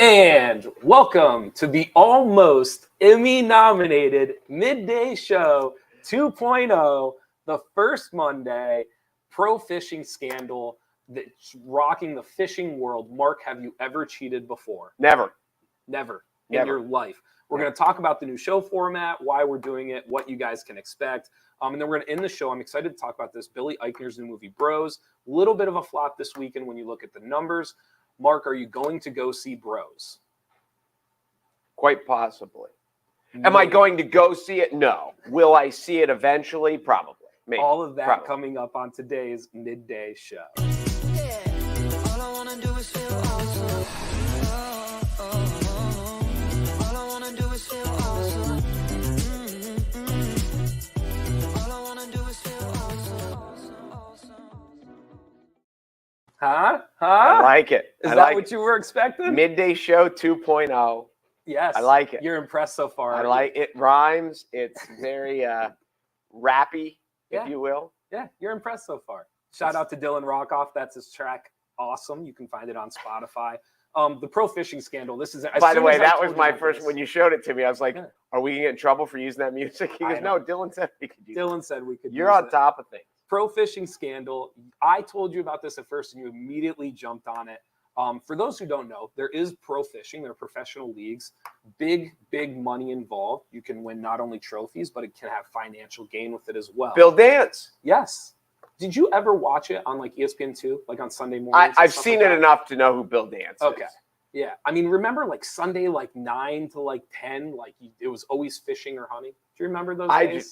And welcome to the almost Emmy-nominated Midday Show 2.0, the first Monday pro fishing scandal that's rocking the fishing world. Mark, have you ever cheated before? Never In your life. We're going to talk about the new show format, why we're doing it, what you guys can expect. And then we're going to end the show. I'm excited to talk about this. Billy Eichner's new movie, Bros. A little bit of a flop this weekend when you look at the numbers. Mark, are you going to go see Bros? Quite possibly. Am I going to go see it? No. Will I see it eventually? Probably. Maybe. All of that coming up on today's Midday Show. All I wanna do is feel awesome. All I wanna do is feel awesome. All I wanna do is feel awesome. Huh? I like it. Is that what you were expecting? Midday Show 2.0. Yes. I like it. You're impressed so far. I like it. Rhymes. It's very rappy, if you will. Yeah, you're impressed so far. Shout out to Dylan Rockoff. That's his track. Awesome. You can find it on Spotify. The pro fishing scandal. This is. By the way, that was my first. When you showed it to me, I was like, "Are we gonna get in trouble for using that music?" He goes, "No, Dylan said we could use it." Dylan said we could. You're on top of things. Pro fishing scandal. I told you about this at first, and you immediately jumped on it. For those who don't know, there is pro fishing. There are professional leagues. Big money involved. You can win not only trophies, but it can have financial gain with it as well. Bill Dance. Yes. Did you ever watch it on like ESPN2, like on Sunday mornings? I've seen it enough to know who Bill Dance is. Okay. Yeah. I mean, remember like Sunday, like 9 to like 10, like it was always fishing or hunting. Do you remember those days?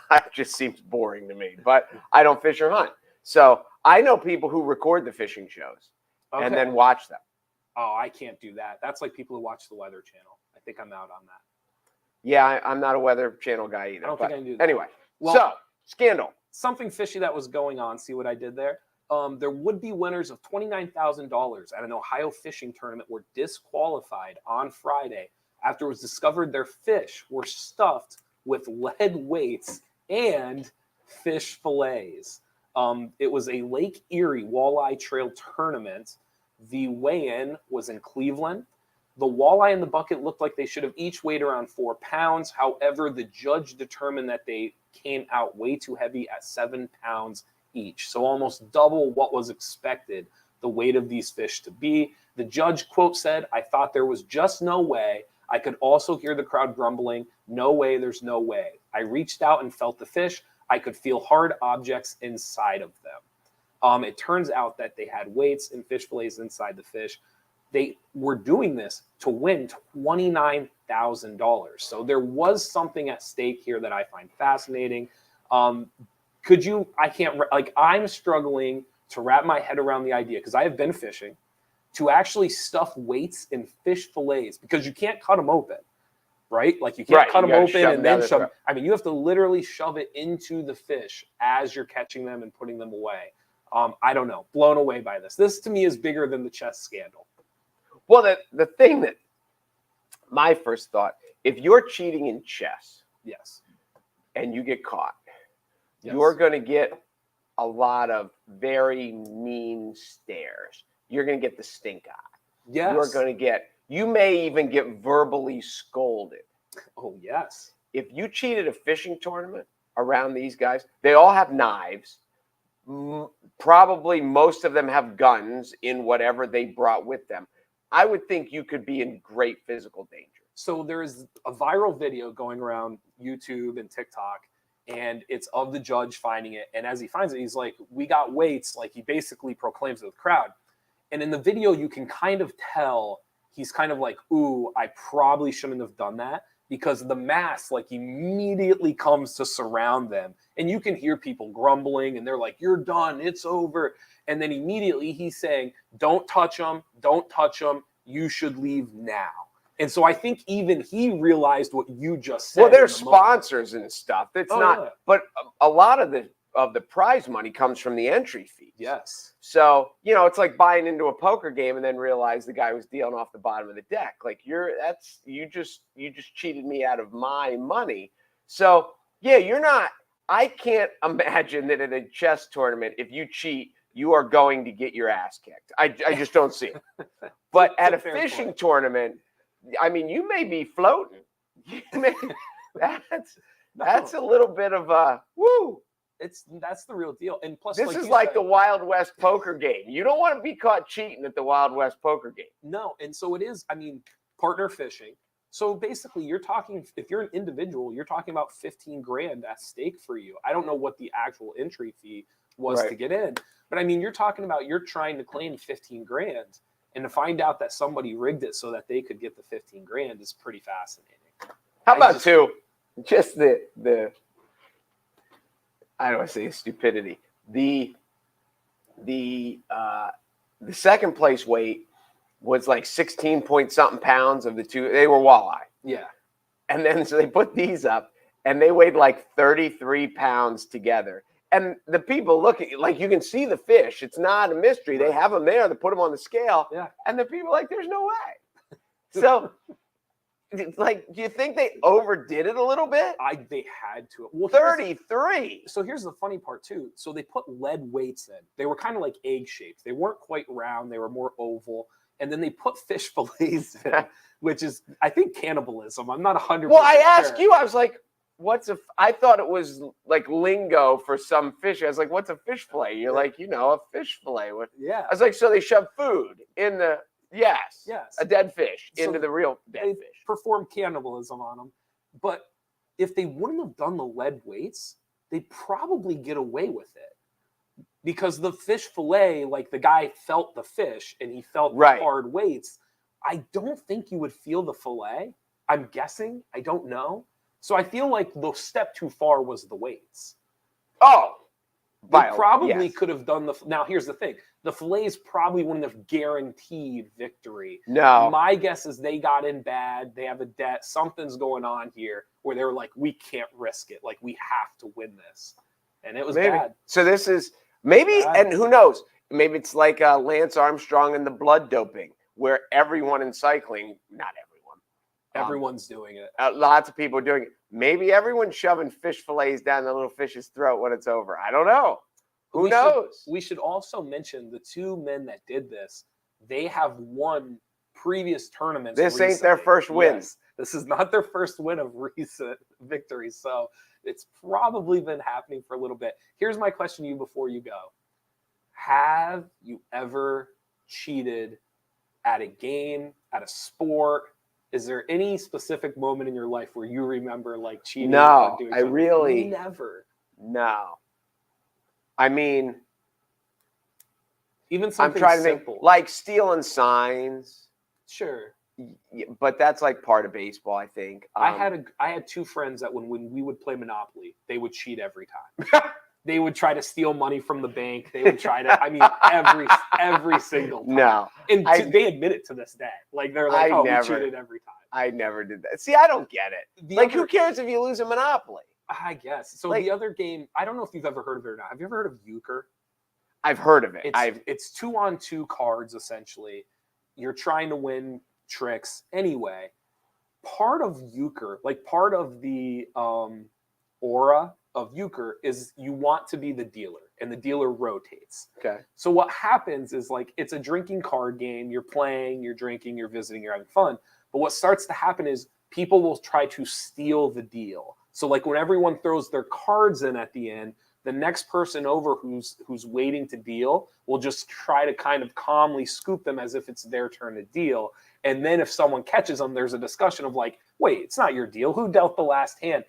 That just seems boring to me, but I don't fish or hunt. So I know people who record the fishing shows and then watch them. Oh, I can't do that. That's like people who watch the Weather Channel. I think I'm out on that. Yeah, I'm not a Weather Channel guy either. I don't think I can do that. Anyway, well, so scandal. Something fishy that was going on. See what I did there? There would be winners of $29,000 at an Ohio fishing tournament were disqualified on Friday after it was discovered their fish were stuffed with lead weights and fish fillets. It was a Lake Erie walleye trail tournament. The weigh-in was in Cleveland. The walleye in the bucket looked like they should have each weighed around 4 pounds. However, the judge determined that they came out way too heavy at 7 pounds each. So almost double what was expected the weight of these fish to be. The judge, quote, said, "I thought there was just no way. I could also hear the crowd grumbling, 'No way, there's no way.' I reached out and felt the fish. I could feel hard objects inside of them." It turns out that they had weights and fish fillets inside the fish. They were doing this to win $29,000. So there was something at stake here that I find fascinating. I'm struggling to wrap my head around the idea, because I have been fishing, to actually stuff weights in fish fillets, because you can't cut them open, right? Like you can't cut them open and then shove them. I mean, you have to literally shove it into the fish as you're catching them and putting them away. I don't know. Blown away by this. This to me is bigger than the chess scandal. Well, the thing that my first thought, if you're cheating in chess, yes, and you get caught, you're going to get a lot of very mean stares. You're going to get the stink eye. Yes. You may even get verbally scolded. Oh, yes. If you cheated a fishing tournament around these guys, they all have knives. Probably most of them have guns in whatever they brought with them. I would think you could be in great physical danger. So there is a viral video going around YouTube and TikTok, and it's of the judge finding it. And as he finds it, he's like, "We got weights." Like he basically proclaims to the crowd. And in the video, you can kind of tell he's kind of like, "Ooh, I probably shouldn't have done that," because the mass like immediately comes to surround them. And you can hear people grumbling, and they're like, "You're done. It's over." And then immediately he's saying, "Don't touch them. Don't touch them. You should leave now." And so I think even he realized what you just said. Well, they're sponsors and stuff. It's not, yeah. But a lot of the prize money comes from the entry fees. Yes. So, it's like buying into a poker game and then realize the guy was dealing off the bottom of the deck. Like you just cheated me out of my money. So yeah, I can't imagine that in a chess tournament, if you cheat, you are going to get your ass kicked. I just don't see it. But It's at a fair fishing point. tournament, I mean, you may be floating. That's a little bit of a woo. That's the real deal. And plus, This like is you like said, the Wild West poker game. You don't want to be caught cheating at the Wild West poker game. no, and so it is. I mean, partner fishing. So basically, you're talking. If you're an individual, you're talking about 15 grand at stake for you. I don't know what the actual entry fee was to Right. get in, but I mean, you're talking about you're trying to claim 15 grand, and to find out that somebody rigged it so that they could get the 15 grand is pretty fascinating. How I about just- just the I don't want to say stupidity. The second place weight was like 16 point something pounds of the two. They were walleye. Yeah, And then so they put these up and they weighed like 33 pounds together. And the people look at you like you can see the fish. It's not a mystery. They Right. have them there. They put them on the scale. yeah. And the people are like, there's no way. So, like, do you think they overdid it a little bit? They had to. Well, 33. So here's the funny part too. So they put lead weights in. They were kind of like egg shaped. They weren't quite round. They were more oval. And then they put fish fillets in, which is, I think, cannibalism. I'm not 100%. Well, I asked sure. you, I was like, I thought it was like lingo for some fish. I was like, what's a fish fillet? You're like, a fish fillet. What? Yeah. I was like, so they shove food in yes, Yes. a dead fish So into the real dead They fish. performed cannibalism on them. But if they wouldn't have done the lead weights, they'd probably get away with it. Because the fish fillet, like the guy felt the fish and he felt the Right. hard weights. I don't think you would feel the fillet. I'm guessing. I don't know. So I feel like the step too far was the weights. Oh, They probably yes. could have done now here's the thing. The fillets probably wouldn't have guaranteed victory. No. My guess is they got in bad. They have a debt. Something's going on here where they were like, we can't risk it. Like, we have to win this. And it was Maybe. bad. So this is maybe, Bad. and who knows? Maybe it's like Lance Armstrong and the blood doping, where everyone in cycling, not everyone, Everyone's doing it. lots of people are doing it. Maybe everyone's shoving fish fillets down the little fish's throat when it's over. I don't know. Who knows? We should also mention the two men that did this. They have won previous tournaments. This ain't their recently. first win. Yes, this is not their first win of recent victories. So it's probably been happening for a little bit. Here's my question to you before you go. Have you ever cheated at a game, at a sport? Is there any specific moment in your life where you remember like cheating? No, or doing I something? really- Never. No. I mean, Even I'm something trying to simple. think, like stealing signs, Sure. but that's like part of baseball, I think. I had two friends that when we would play Monopoly, they would cheat every time. They would try to steal money from the bank. They would try to, I mean, every single time. No, And they admit it to this day. Like they're like, I oh, never- we cheated every time. I never did that. See, I don't get it. The Like, other- who cares if you lose a Monopoly? I guess. So Like- the other game, I don't know if you've ever heard of it or not. Have you ever heard of euchre? I've heard of it. It's 2-on-2 cards essentially. You're trying to win tricks anyway. Part of euchre, like part of the aura of euchre, is you want to be the dealer, and the dealer rotates. Okay. So what happens is like it's a drinking card game. You're playing, you're drinking, you're visiting, you're having fun. But what starts to happen is people will try to steal the deal. So like when everyone throws their cards in at the end, the next person over who's waiting to deal will just try to kind of calmly scoop them as if it's their turn to deal. And then if someone catches them, there's a discussion of like, wait, it's not your deal. Who dealt the last hand?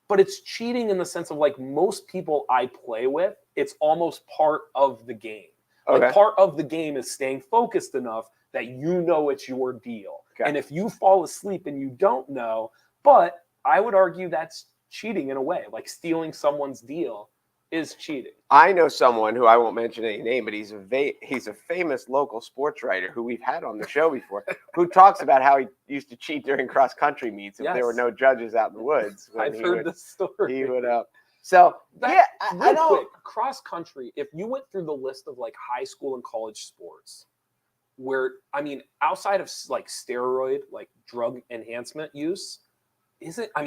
But it's cheating in the sense of like most people I play with, it's almost part of the game. Like Okay. part of the game is staying focused enough that you know it's your deal. Okay. And if you fall asleep and you don't know, but I would argue that's cheating in a way, like stealing someone's deal is cheating. I know someone who I won't mention any name, but he's a famous local sports writer who we've had on the show before, who talks about how he used to cheat during cross country meets if there were Yes. no judges out in the woods. when I've he heard would- this story. He would So That- yeah, I Real don't. quick, cross country, if you went through the list of like high school and college sports, where, I mean, outside of like steroid, like drug enhancement use,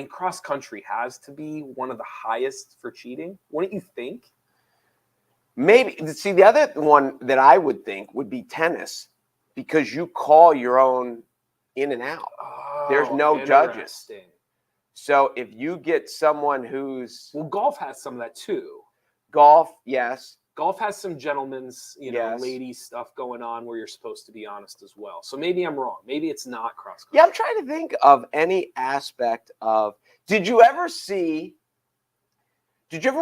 cross country has to be one of the highest for cheating. Wouldn't you think? Maybe. See, the other one that I would think would be tennis, because you call your own in and out. There's no judges. Interesting. So if you get someone who's Well, golf has some of that too. golf, yes. Golf has some gentlemen's, Yes. ladies stuff going on where you're supposed to be honest as well. So maybe I'm wrong. Maybe it's not cross country. Yeah, I'm trying to think of any aspect of. Did you ever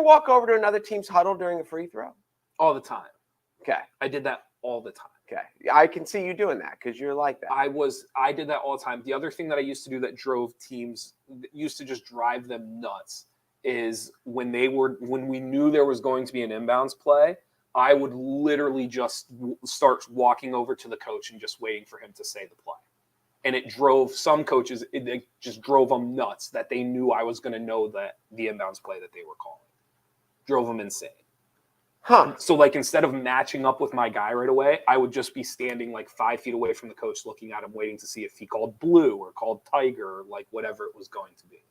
walk over to another team's huddle during a free throw? All the time. Okay. I did that all the time. Okay. I can see you doing that because you're like that. I did that all the time. The other thing that I used to do that drove teams, used to just drive them nuts, is when we knew there was going to be an inbounds play, I would literally just start walking over to the coach and just waiting for him to say the play. And it drove some coaches, it just drove them nuts that they knew I was going to know that the inbounds play that they were calling. Drove them insane. Huh. So like instead of matching up with my guy right away, I would just be standing like 5 feet away from the coach, looking at him, waiting to see if he called blue or called tiger or like whatever it was going to be.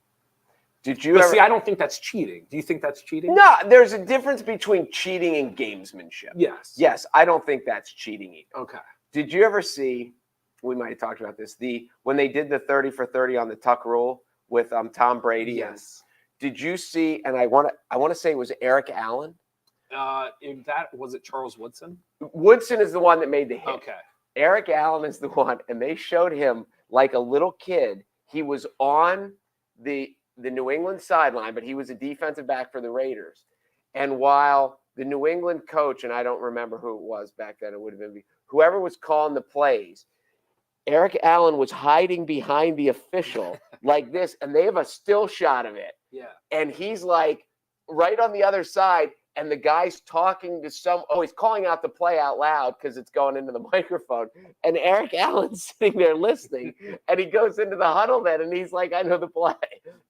Did you But ever see, I don't think that's cheating. Do you think that's cheating? No, there's a difference between cheating and gamesmanship. Yes. Yes, I don't think that's cheating either. Okay. Did you ever see, we might have talked about this, when they did the 30 for 30 on the tuck rule with Tom Brady? Yes. Did you see, and I want to say it was Eric Allen? Was it Charles Woodson? Woodson is the one that made the hit. Okay. Eric Allen is the one, and they showed him like a little kid. He was on the New England sideline, but he was a defensive back for the Raiders. And while the New England coach, and I don't remember who it was back then, it would have been whoever was calling the plays, Eric Allen was hiding behind the official like this, and they have a still shot of it. Yeah. And he's like right on the other side, and the guy's talking to he's calling out the play out loud because it's going into the microphone. And Eric Allen's sitting there listening, and he goes into the huddle then, and he's like, I know the play.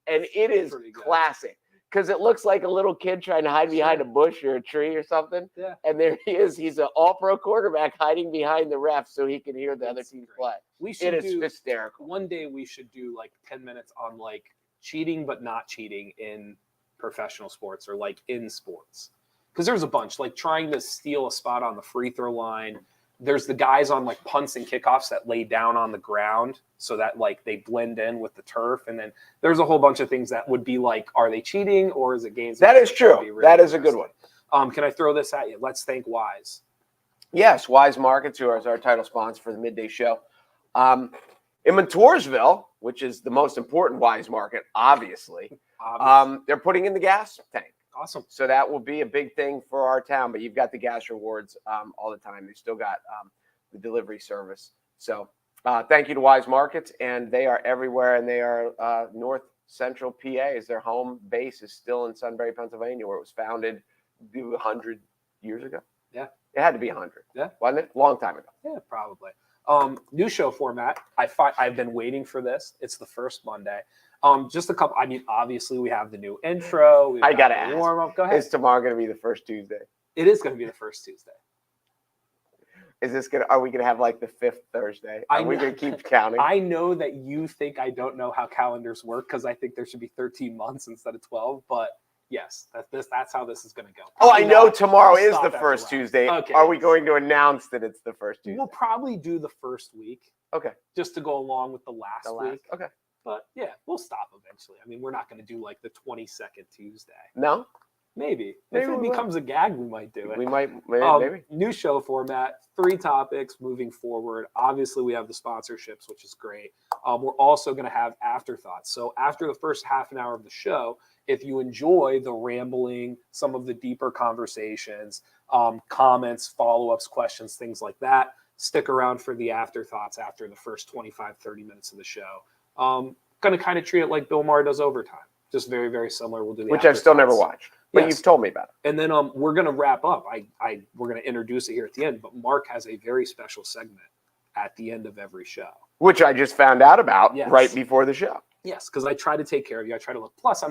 And it is classic because it looks like a little kid trying to hide behind a bush or a tree or something. Yeah. And there he is. He's an all-pro quarterback hiding behind the ref so he can hear the other team's play. It is hysterical. One day we should do like 10 minutes on like cheating but not cheating in professional sports or like in sports. Because there's a bunch, like trying to steal a spot on the free throw line. There's the guys on like punts and kickoffs that lay down on the ground so that like they blend in with the turf. And then there's a whole bunch of things that would be like, are they cheating or is it games? That is true. Really that is a good one. Can I throw this at you? Let's thank Weis. Yes, Weis Markets, who is our title sponsor for the Midday Show. In Montoursville, which is the most important Weis Market, obviously. They're putting in the gas tank. Awesome. So that will be a big thing for our town, but you've got the gas rewards all the time. They've still got the delivery service. So thank you to Weis Markets, and they are everywhere, and they are North Central PA is their home base is still in Sunbury, Pennsylvania, where it was founded 100 years ago. Yeah. It had to be 100. Yeah. Wasn't it? Long time ago. Yeah, probably. New show format. I've been waiting for this. It's the first Monday. Just a couple. I mean, obviously we have the new intro. I gotta ask. Warm up. Go ahead. Is tomorrow going to be the first Tuesday? It is going to be the first Tuesday. Are we going to have like the fifth Thursday? Are we going to keep counting? I know that you think I don't know how calendars work because I think there should be 13 months instead of 12. But yes, that's how this is going to go. Probably I know tomorrow is the first Tuesday. Okay. Are we going to announce that it's the first Tuesday? We'll probably do the first week. Okay. Just to go along with the last week. Okay. But yeah, we'll stop eventually. I mean, we're not going to do like the 22nd Tuesday. No? Maybe if it becomes a gag, we might do it. We might, maybe. New show format, 3 topics moving forward. Obviously, we have the sponsorships, which is great. We're also going to have afterthoughts. So after the first half an hour of the show, if you enjoy the rambling, some of the deeper conversations, comments, follow-ups, questions, things like that, stick around for the afterthoughts after the first 25, 30 minutes of the show. Going to kind of treat it like Bill Maher does Overtime. Just very, very similar. We'll do the which I've still never watched, but yes. You've told me about it. And then we're going to wrap up. We're going to introduce it here at the end, but Mark has a very special segment at the end of every show. Which I just found out about right before the show. Yes, because I try to take care of you. I try to look. Plus,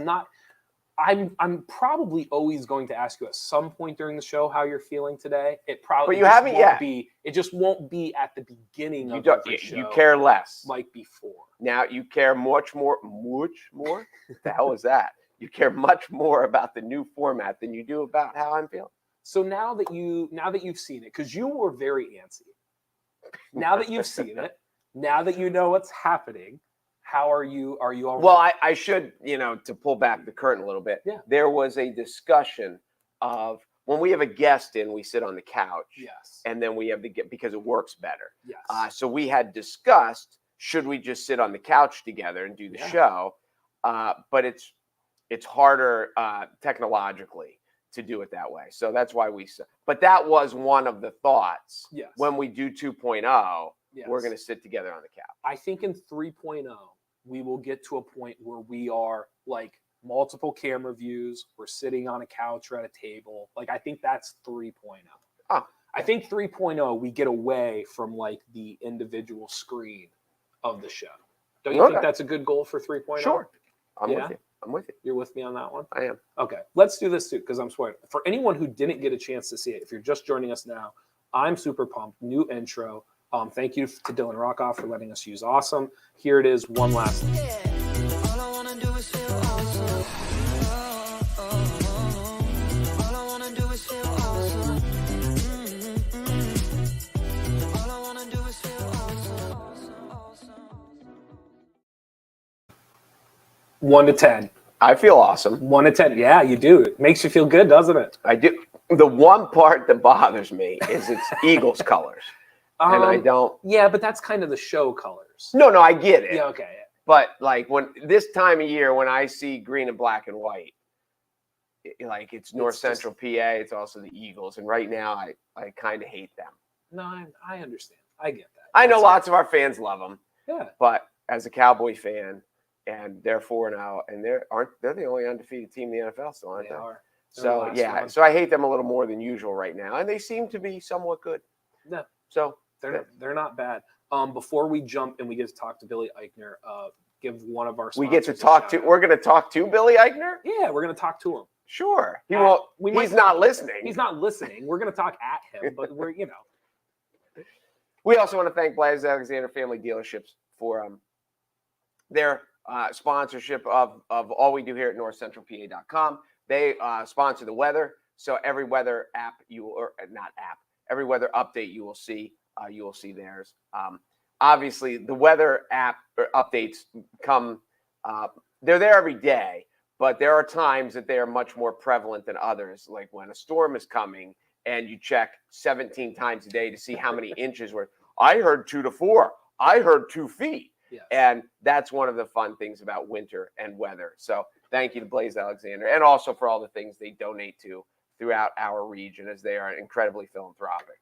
I'm probably always going to ask you at some point during the show how you're feeling today. But you haven't yet. It just won't be at the beginning of every show. You care less. Like before. Now you care much more. What the hell is that? You care much more about the new format than you do about how I'm feeling. So now that you've seen it, because you were very antsy. Now that you've seen it, now that you know what's happening, how are you? Are you all Well, right? I should, to pull back the curtain a little bit. Yeah. There was a discussion of when we have a guest in, we sit on the couch. Yes. And then we have to get, because it works better. Yes. So we had discussed, should we just sit on the couch together and do the show? But it's harder technologically to do it that way. So that's why but that was one of the thoughts. Yes. When we do 2.0, Yes. we're going to sit together on the couch. I think in 3.0, we will get to a point where we are like multiple camera views. We're sitting on a couch or at a table. Like, I think that's 3.0. Oh. I think 3.0, we get away from like the individual screen of the show. Don't you think that's a good goal for 3.0? Sure. I'm with you. I'm with you. You're with me on that one? I am. Okay. Let's do this too, because I'm swearing. For anyone who didn't get a chance to see it, if you're just joining us now, I'm super pumped. New intro. Thank you to Dylan Rockoff for letting us use awesome. Here it is, one last thing. All I wanna do is feel awesome. All I wanna do is feel awesome. All I wanna do is feel awesome. 1 to 10. I feel awesome. 1 to 10. Yeah, you do. It makes you feel good, doesn't it? I do. The one part that bothers me is it's Eagles colors. And I don't. Yeah, but that's kind of the show colors. No, I get it. Yeah, okay. But like when this time of year, when I see green and black and white, like it's North Central PA, it's also the Eagles. And right now, I kind of hate them. No, I understand. I get that. I know lots of our fans love them. Yeah. But as a Cowboy fan, and they're 4-0, and they're the only undefeated team in the NFL still, aren't they? They are. So yeah, so I hate them a little more than usual right now, and they seem to be somewhat good. No. So they're not bad. Before we jump and we get to talk to Billy Eichner, give one of our we get to sponsors a talk shout to. out. We're going to talk to Billy Eichner. Yeah, we're going to talk to him. Sure, he won't. He's not listening. He's not listening. We're going to talk at him, but we're We also want to thank Weis Alexander Family Dealerships for their sponsorship of all we do here at NorthcentralPA.com. They sponsor the weather, so every weather app every weather update you will see theirs. Obviously, the weather app updates come. They're there every day, but there are times that they are much more prevalent than others. Like when a storm is coming, and you check 17 times a day to see how many inches were. I heard 2 to 4. I heard 2 feet. Yes. And that's one of the fun things about winter and weather. So thank you to Weis Alexander, and also for all the things they donate to throughout our region, as they are incredibly philanthropic.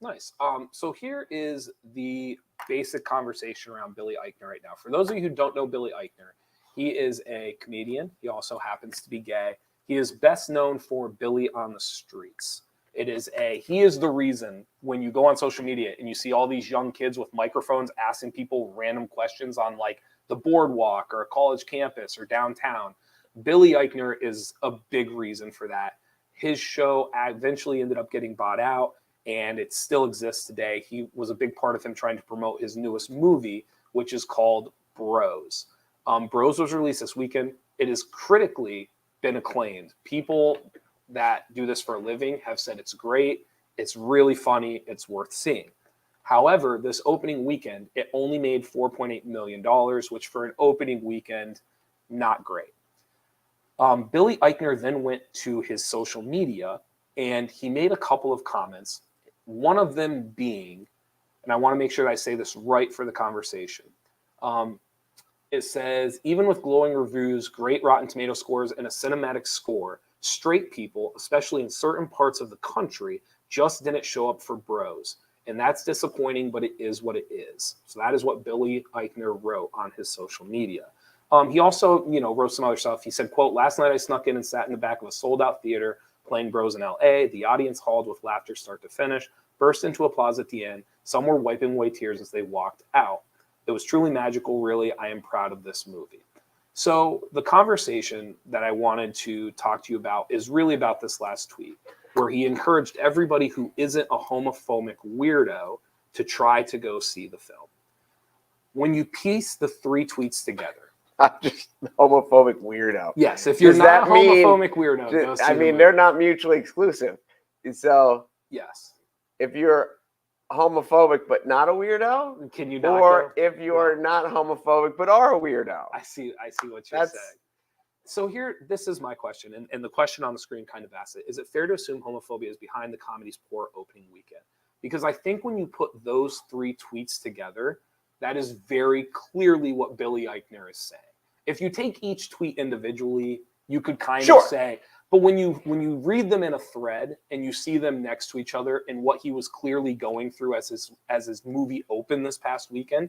Nice. So here is the basic conversation around Billy Eichner right now. For those of you who don't know Billy Eichner, he is a comedian. He also happens to be gay. He is best known for Billy on the Streets. He is the reason when you go on social media and you see all these young kids with microphones asking people random questions on like the boardwalk or a college campus or downtown. Billy Eichner is a big reason for that. His show eventually ended up getting bought out, and it still exists today. He was a big part of him trying to promote his newest movie, which is called Bros. Bros was released this weekend. It has critically been acclaimed. People that do this for a living have said it's great, it's really funny, it's worth seeing. However, this opening weekend, it only made $4.8 million, which for an opening weekend, not great. Billy Eichner then went to his social media and he made a couple of comments, one of them being, and I want to make sure that I say this right for the conversation. It says, even with glowing reviews, great Rotten Tomato scores, and a cinematic score, straight people, especially in certain parts of the country, just didn't show up for Bros. And that's disappointing, but it is what it is. So that is what Billy Eichner wrote on his social media. He also, wrote some other stuff. He said, quote, last night I snuck in and sat in the back of a sold-out theater playing Bros in LA. The audience hauled with laughter start to finish, burst into applause at the end. Some were wiping away tears as they walked out. It was truly magical, really. I am proud of this movie. So the conversation that I wanted to talk to you about is really about this last tweet, where he encouraged everybody who isn't a homophobic weirdo to try to go see the film. When you piece the 3 tweets together, I'm just a homophobic weirdo. yes, if you're Does not that a mean- homophobic weirdo, go see the movie. they're not mutually exclusive. So Yes. if you're homophobic but not a weirdo, Can you not or go? if you're not homophobic but are a weirdo, I see what you're that's saying. So this is my question, and the question on the screen kind of asks it. Is it fair to assume homophobia is behind the comedy's poor opening weekend? Because I think when you put those three tweets together, that is very clearly what Billy Eichner is saying. If you take each tweet individually, you could kind of say, but when you read them in a thread and you see them next to each other and what he was clearly going through as his movie opened this past weekend,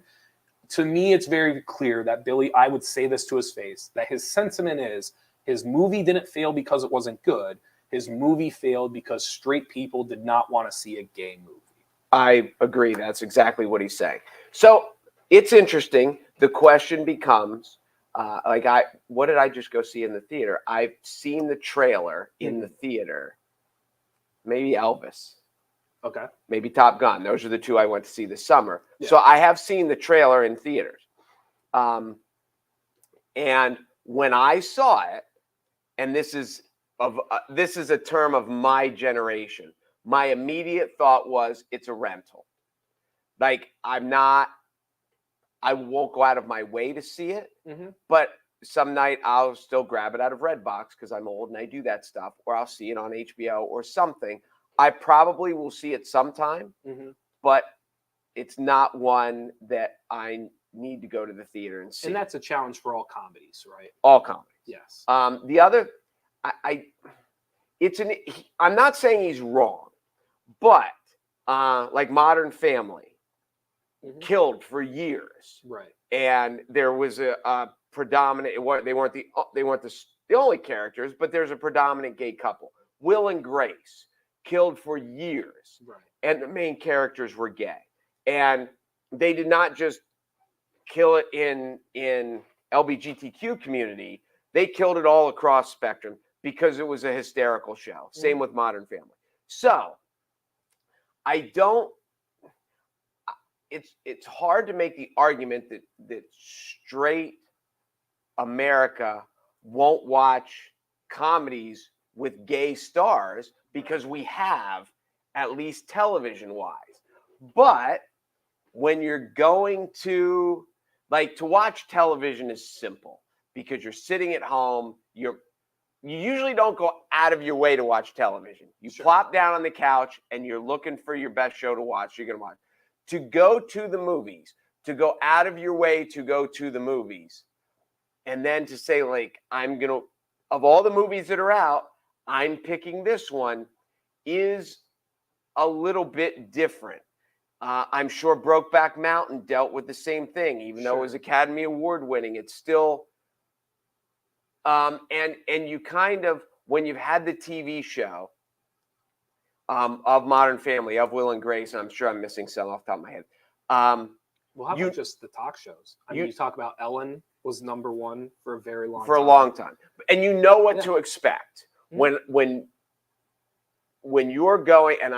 to me, it's very clear that Billy, I would say this to his face, that his sentiment is his movie didn't fail because it wasn't good. His movie failed because straight people did not want to see a gay movie. I agree. That's exactly what he's saying. So it's interesting. The question becomes, what did I just go see in the theater? I've seen the trailer in the theater. Maybe Elvis. Okay. Maybe Top Gun. Those are the two I went to see this summer. Yeah. So I have seen the trailer in theaters. And when I saw it, and this is a term of my generation, my immediate thought was it's a rental. Like I won't go out of my way to see it, but some night I'll still grab it out of Redbox because I'm old and I do that stuff, or I'll see it on HBO or something. I probably will see it sometime, but it's not one that I need to go to the theater and see. And that's a challenge for all comedies, right? All comedies. Yes. The other, I'm not saying he's wrong, but like Modern Family killed for years, right? And there was a predominant. They weren't the only characters, but there's a predominant gay couple. Will and Grace killed for years, right? And the main characters were gay, and they did not just kill it in LGBTQ community. They killed it all across spectrum because it was a hysterical show. Same with Modern Family. So it's hard to make the argument that straight America won't watch comedies with gay stars because we have, at least television-wise. But when you're going to watch television is simple because you're sitting at home, you usually don't go out of your way to watch television. You plop down on the couch and you're looking for your best show to watch. You're going to watch. To go to the movies, to go out of your way to go to the movies, and then to say, like, of all the movies that are out, I'm picking this one, is a little bit different. I'm sure Brokeback Mountain dealt with the same thing, even though it was Academy Award winning. It's still, and you kind of, when you've had the TV show of Modern Family, of Will and Grace, and I'm sure I'm missing some off the top of my head. Well, how about just the talk shows? I mean, you talk about Ellen was number one for a very long time. For a long time. And you know what to expect. When you're going, and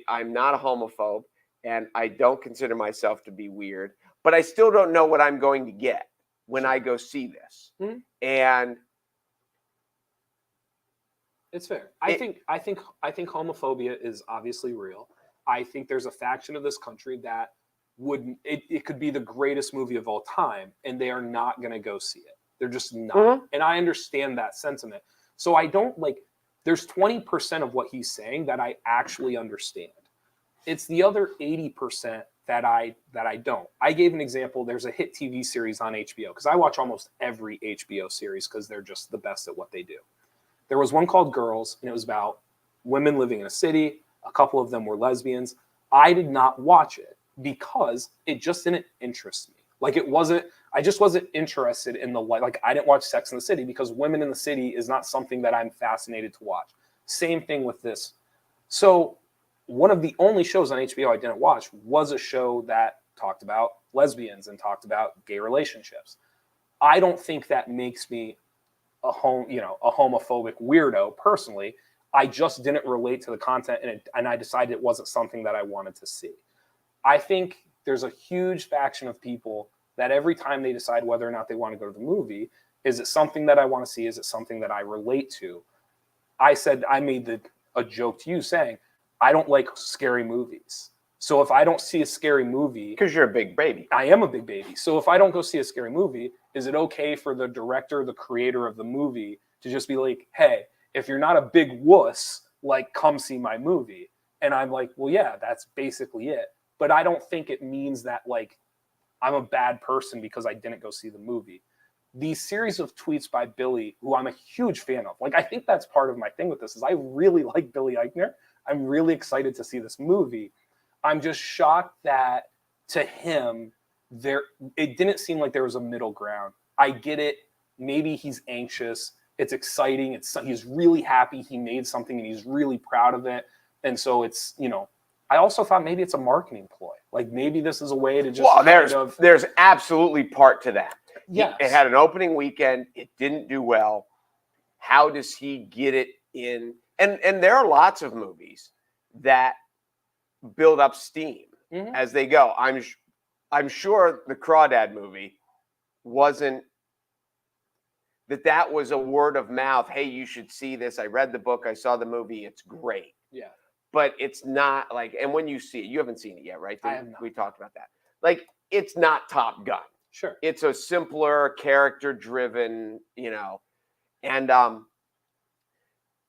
I'm not a homophobe, and I don't consider myself to be weird, but I still don't know what I'm going to get when I go see this. And it's fair. I think homophobia is obviously real. I think there's a faction of this country that it could be the greatest movie of all time, and they are not going to go see it. They're just not. And I understand that sentiment. So I don't there's 20% of what he's saying that I actually understand. It's the other 80% that I don't. I gave an example. There's a hit TV series on HBO because I watch almost every HBO series because they're just the best at what they do. There was one called Girls, and it was about women living in a city. A couple of them were lesbians. I did not watch it because it just didn't interest me. I just wasn't interested in I didn't watch Sex and the City because women in the city is not something that I'm fascinated to watch. Same thing with this. So one of the only shows on HBO I didn't watch was a show that talked about lesbians and talked about gay relationships. I don't think that makes me a homophobic weirdo personally. I just didn't relate to the content, and I decided it wasn't something that I wanted to see. I think there's a huge faction of people that every time they decide whether or not they want to go to the movie, is it something that I want to see? Is it something that I relate to? I made a joke to you saying, I don't like scary movies. So if I don't see a scary movie, Because you're a big baby. I am a big baby. So if I don't go see a scary movie, is it okay for the director, the creator of the movie to just be like, hey, if you're not a big wuss, like, come see my movie? And I'm like, well, yeah, that's basically it. But I don't think it means that, like, I'm a bad person because I didn't go see the movie. These series of tweets by Billy, who I'm a huge fan of, like, I think that's part of my thing with this, is I really like Billy Eichner. I'm really excited to see this movie. I'm just shocked that to him, it didn't seem like there was a middle ground. I get it. Maybe he's anxious. It's exciting. He's really happy he made something and he's really proud of it. And so it's, I also thought maybe it's a marketing ploy. Like, maybe this is a way to just there's absolutely part to that. Yes. It had an opening weekend. It didn't do well. How does he get it in? And there are lots of movies that build up steam as they go. I'm sure the Crawdad movie wasn't that was a word of mouth. Hey, you should see this. I read the book. I saw the movie. It's great. Yeah. But it's not like, and when you see it, you haven't seen it yet, right? I have not. We talked about that. Like, it's not Top Gun. Sure. It's a simpler, character-driven, and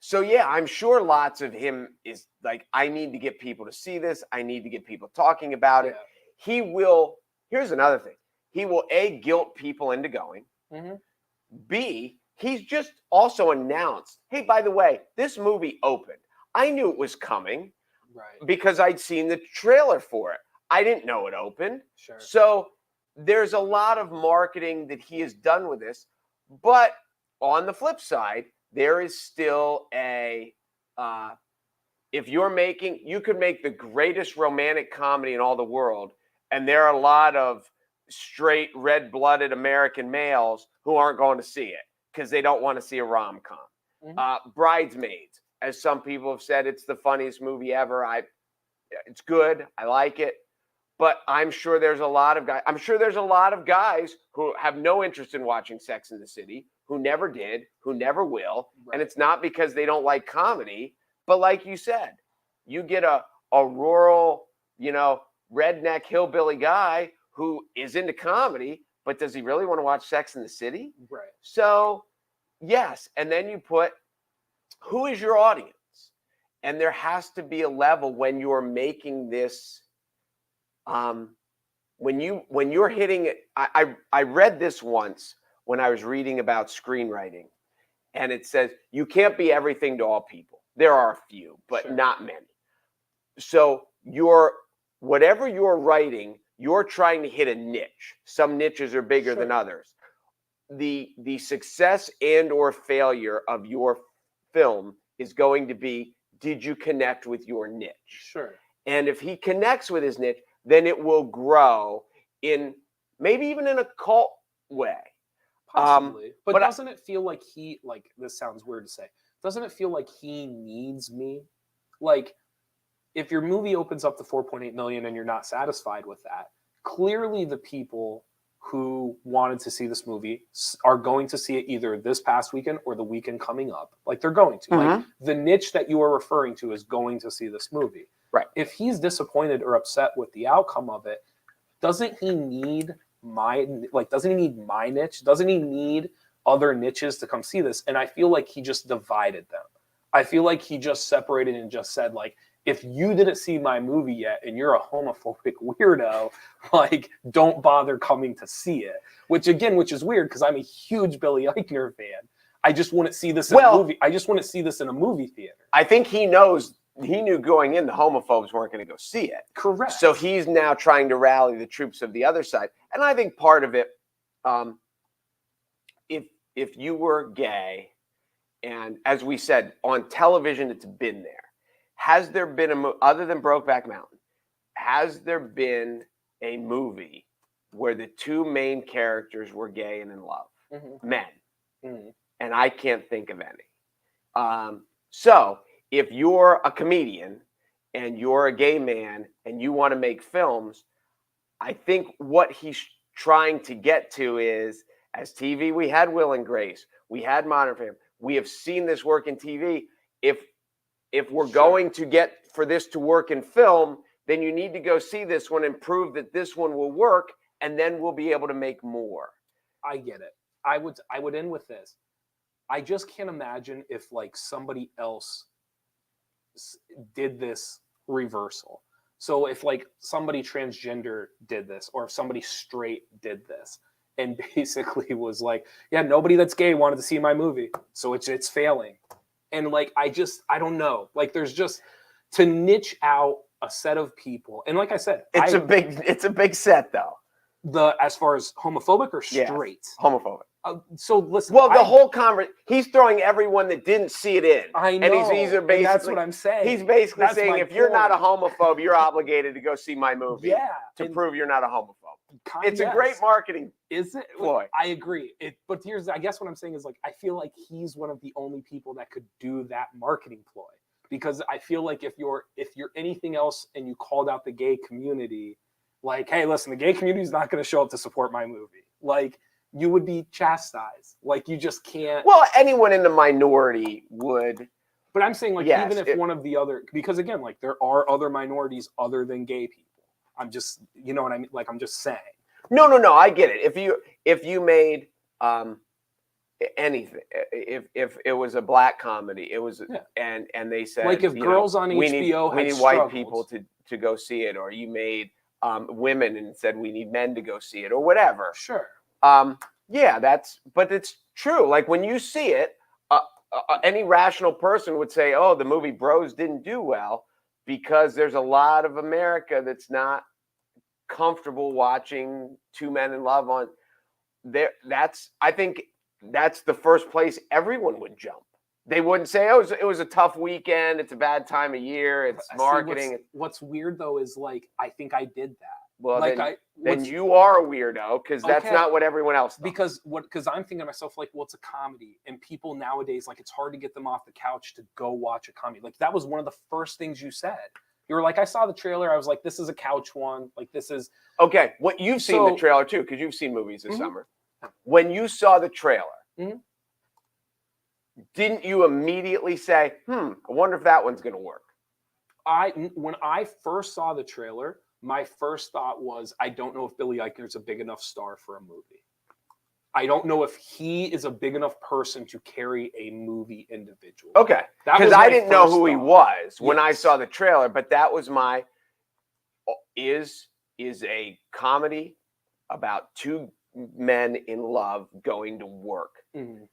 so yeah, I'm sure lots of him is like, I need to get people to see this. I need to get people talking about it. He will. Here's another thing. He will A, guilt people into going. B, he's just also announced, hey, by the way, this movie opened. I knew it was coming because I'd seen the trailer for it. I didn't know it opened. Sure. So there's a lot of marketing that he has done with this. But on the flip side, there is still if you could make the greatest romantic comedy in all the world, and there are a lot of straight, red-blooded American males who aren't going to see it because they don't want to see a rom-com. Bridesmaids, as some people have said, it's the funniest movie ever. It's good. I like it. But I'm sure there's a lot of guys who have no interest in watching Sex and the City, who never did, who never will. Right. And it's not because they don't like comedy, but like you said, you get a rural, redneck hillbilly guy who is into comedy, but does he really want to watch Sex and the City? Right. So, yes. And then you put, who is your audience? And there has to be a level when you're making this. When you're hitting it, I read this once when I was reading about screenwriting, and it says you can't be everything to all people. There are a few, but not many. So whatever you're writing, you're trying to hit a niche. Some niches are bigger than others. The success and or failure of your film is going to be, did you connect with your niche? Sure. And if he connects with his niche, then it will grow in maybe even in a cult way. Possibly. But doesn't it feel like this sounds weird to say, doesn't it feel like he needs me? Like, if your movie opens up to 4.8 million and you're not satisfied with that, clearly the people who wanted to see this movie are going to see it either this past weekend or the weekend coming up. Like, they're going to. Like, the niche that you are referring to is going to see this movie. Right. If he's disappointed or upset with the outcome of it, doesn't he need my niche? Doesn't he need other niches to come see this? And I feel like he just divided them. I feel like he just separated and just said, like, if you didn't see my movie yet and you're a homophobic weirdo, like, don't bother coming to see it. Which is weird because I'm a huge Billy Eichner fan. I just wouldn't see this in a movie. I just want to see this in a movie theater. I think he knew going in the homophobes weren't going to go see it. Correct. So he's now trying to rally the troops of the other side. And I think part of it, if you were gay, and as we said, on television, it's been there. Has there been other than Brokeback Mountain, has there been a movie where the two main characters were gay and in love? Men. And I can't think of any. So if you're a comedian and you're a gay man and you want to make films, I think what he's trying to get to is, as TV, we had Will and Grace, we had Modern Family, we have seen this work in TV. If we're going to get for this to work in film, then you need to go see this one and prove that this one will work, and then we'll be able to make more. I get it. I would end with this. I just can't imagine if like somebody else did this reversal. So if like somebody transgender did this, or if somebody straight did this, and basically was like, yeah, nobody that's gay wanted to see my movie, so it's failing. And like I don't know. Like there's just to niche out a set of people. And like I said, it's a big set though. As far as homophobic or straight? Yes, homophobic. So listen. Well, the whole conversation, he's throwing everyone that didn't see it in. I know. And he's basically, that's what I'm saying. He's basically That's saying, my if you're not a point. homophobe, you're obligated to go see my movie. Yeah. To prove you're not a homophobe. It's Yes. a great marketing. Is it? ploy. I agree. But I guess what I'm saying is like, I feel like he's one of the only people that could do that marketing ploy. Because I feel like if you're anything else and you called out the gay community, like, hey, listen, the gay community is not going to show up to support my movie. Like, you would be chastised. Like, you just can't. Well, anyone in the minority would. But I'm saying, like, yes, even if one of the other, because again, like, there are other minorities other than gay people. I'm just, you know what I mean? Like, I'm just saying. No, I get it. If you made anything, if it was a black comedy, it was, and they said, like, if girls on HBO we need white people to go see it, or you made women and said we need men to go see it, or whatever. Sure. Yeah, but it's true. Like when you see it, any rational person would say, oh, the movie Bros didn't do well because there's a lot of America that's not comfortable watching two men in love on there. I think that's the first place everyone would jump. They wouldn't say, oh, it was a tough weekend. It's a bad time of year. It's marketing. What's weird though is like, I think I did that. Well, like then you are a weirdo because that's not what everyone else does. Because I'm thinking to myself, like, well, it's a comedy, and people nowadays, like, it's hard to get them off the couch to go watch a comedy. Like, that was one of the first things you said. You were like, I saw the trailer. I was like, this is a couch one. Like, this is okay. What you've seen the trailer too, because you've seen movies this summer. When you saw the trailer, didn't you immediately say, I wonder if that one's going to work? When I first saw the trailer, my first thought was, I don't know if Billy Eichner's a big enough star for a movie. I don't know if he is a big enough person to carry a movie individually. Okay. Because I didn't know who he was when I saw the trailer, but that was is a comedy about two men in love going to work. And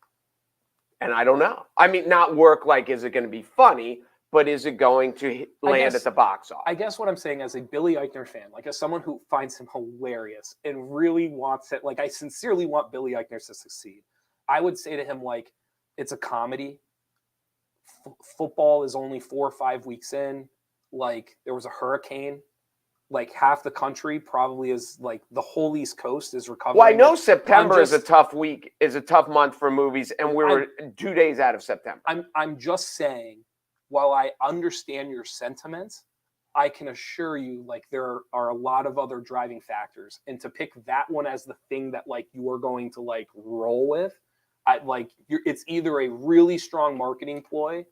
I don't know. I mean, not work like, is it going to be funny? But is it going to land at the box office? I guess what I'm saying as a Billy Eichner fan, like as someone who finds him hilarious and really wants it, like I sincerely want Billy Eichner to succeed. I would say to him, like, it's a comedy. Football is only 4 or 5 weeks in. Like, there was a hurricane. Like, half the country probably is, like, the whole East Coast is recovering. Well, I know September is a tough month for movies, and we were 2 days out of September. I'm just saying, while I understand your sentiments, I can assure you, like, there are a lot of other driving factors, and to pick that one as the thing that, like, you are going to, like, roll with, it's either a really strong marketing ploy,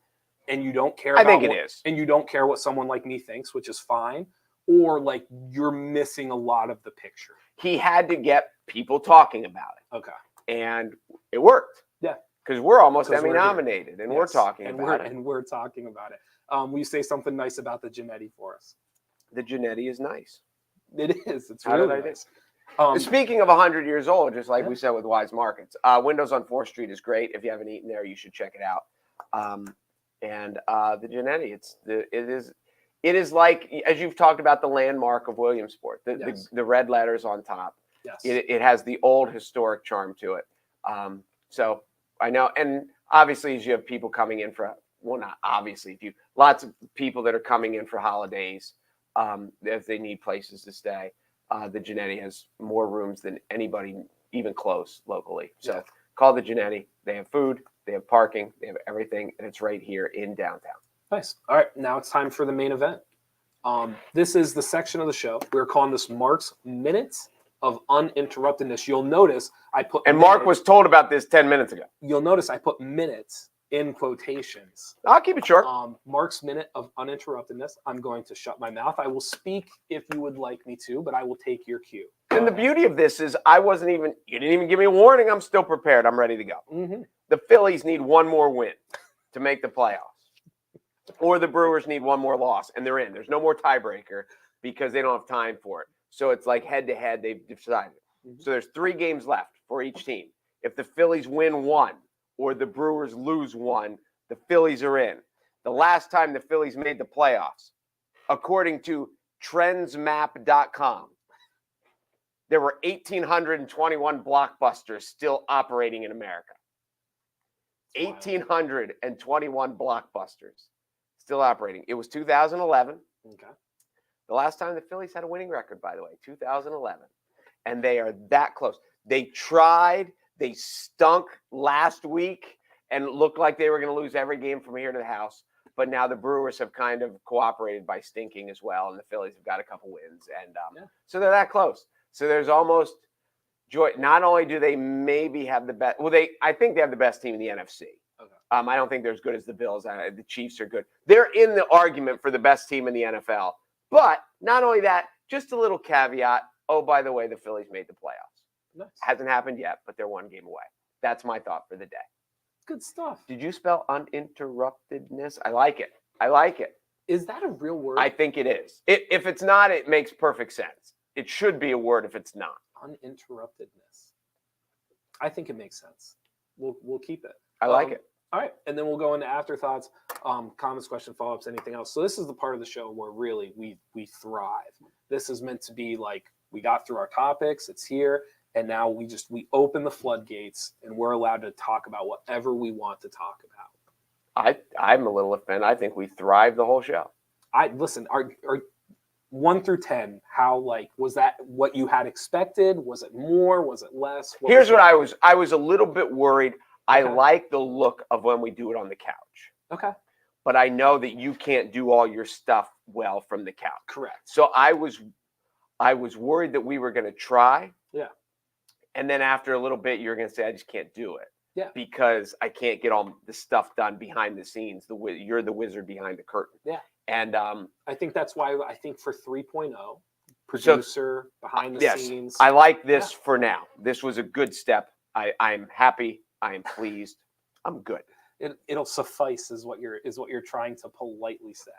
and you don't care. I think it is, and you don't care what someone like me thinks, which is fine, or like you're missing a lot of the picture. He had to get people talking about it. Okay, and it worked. Yeah. Because we're almost Emmy-nominated, and we're talking about it. And we're talking about it. Will you say something nice about the Genetti for us? The Genetti is nice. It is. It's really nice. Speaking of 100 years old, just like we said with Weis Markets, Windows on 4th Street is great. If you haven't eaten there, you should check it out. And the Genetti, it is like, as you've talked about, the landmark of Williamsport. The red letters on top. Yes. It has the old historic charm to it. So I know, and obviously, as you have people coming in not obviously, lots of people that are coming in for holidays, if they need places to stay. The Genetti has more rooms than anybody even close locally. So call the Genetti. They have food, they have parking, they have everything, and it's right here in downtown. Nice. All right, now it's time for the main event. This is the section of the show. We're calling this Mark's Minutes of Uninterruptedness. You'll notice I put Mark was told about this 10 minutes ago. You'll notice I put minutes in quotations. I'll keep it short. Mark's minute of uninterruptedness. I'm going to shut my mouth. I will speak if you would like me to, but I will take your cue. And the beauty of this is you didn't even give me a warning. I'm still prepared. I'm ready to go. Mm-hmm. The Phillies need one more win to make the playoffs. Or the Brewers need one more loss, and they're in. There's no more tiebreaker because they don't have time for it. So it's like head-to-head, they've decided. Mm-hmm. So there's 3 games left for each team. If the Phillies win 1 or the Brewers lose 1, the Phillies are in. The last time the Phillies made the playoffs, according to trendsmap.com, there were 1,821 blockbusters still operating in America. 1,821 blockbusters still operating. It was 2011. Okay. The last time the Phillies had a winning record, by the way, 2011. And they are that close. They tried. They stunk last week and looked like they were going to lose every game from here to the house. But now the Brewers have kind of cooperated by stinking as well, and the Phillies have got a couple wins. And so they're that close. So there's almost joy. Not only do they maybe have the best – well, I think they have the best team in the NFC. Okay. I don't think they're as good as the Bills. The Chiefs are good. They're in the argument for the best team in the NFL. But not only that, just a little caveat. Oh, by the way, the Phillies made the playoffs. Nice. Hasn't happened yet, but they're 1 game away. That's my thought for the day. Good stuff. Did you spell uninterruptedness? I like it. I like it. Is that a real word? I think it is. If it's not, it makes perfect sense. It should be a word if it's not. Uninterruptedness. I think it makes sense. We'll keep it. I like it. All right, and then we'll go into afterthoughts, comments, question, follow-ups, anything else. So this is the part of the show where really we thrive. This is meant to be like we got through our topics, it's here, and now we open the floodgates and we're allowed to talk about whatever we want to talk about. I'm a little offended. I think we thrive the whole show. Listen, our 1 through 10, how was that what you had expected? Was it more? Was it less? Here's what I was a little bit worried. I like the look of when we do it on the couch. Okay. But I know that you can't do all your stuff well from the couch. Correct. So I was worried that we were going to try. Yeah. And then after a little bit, you're going to say, I just can't do it. Yeah. Because I can't get all the stuff done behind the scenes. You're the wizard behind the curtain. Yeah. And I think that's why I think for 3.0, producer, behind the scenes. I like this for now. This was a good step. I'm happy. I am pleased. I'm good. It'll suffice is what you're trying to politely say.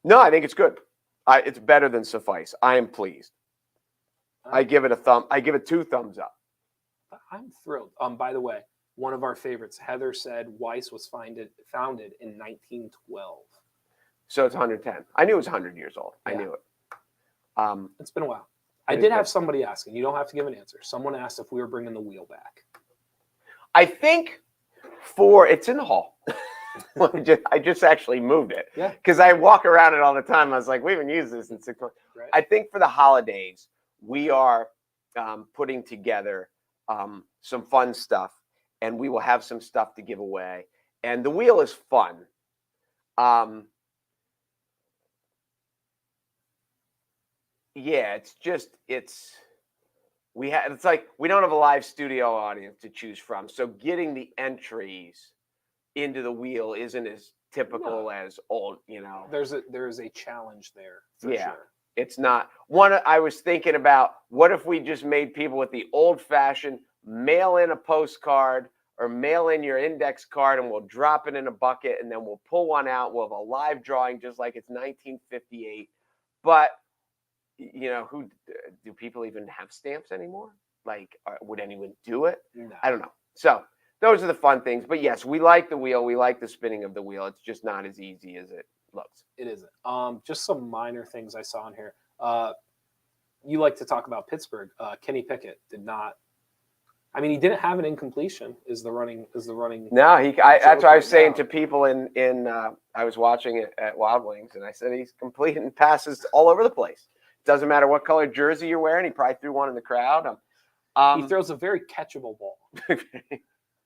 No, I think it's good. It's better than suffice. I am pleased. I give it 2 thumbs up. I'm thrilled. By the way, one of our favorites, Heather said Weis was founded in 1912. So it's 110. I knew it was 100 years old. Yeah. I knew it. It's been a while. I did have somebody asking. You don't have to give an answer. Someone asked if we were bringing the wheel back. I think it's in the hall. I just actually moved it. Yeah. Because I walk around it all the time. I was like, we haven't used this in 6 months. Right. I think for the holidays, we are putting together some fun stuff, and we will have some stuff to give away. And the wheel is fun. Yeah, it's like we don't have a live studio audience to choose from. So getting the entries into the wheel isn't as typical as old, There is a challenge there for sure. It's not one. I was thinking about what if we just made people with the old fashioned mail in a postcard or mail in your index card, and we'll drop it in a bucket, and then we'll pull one out. We'll have a live drawing just like it's 1958. But who do people even have stamps anymore? Would anyone do it? No. I don't know. So those are the fun things. But yes, we like the wheel. We like the spinning of the wheel. It's just not as easy as it looks. It isn't. Just some minor things I saw in here. You like to talk about Pittsburgh. Kenny Pickett did not. I mean, he didn't have an incompletion. Is the running? No, that's what I was saying to people in. I was watching it at Wild Wings, and I said he's completing passes all over the place. Doesn't matter what color jersey you're wearing. He probably threw one in the crowd. He throws a very catchable ball. very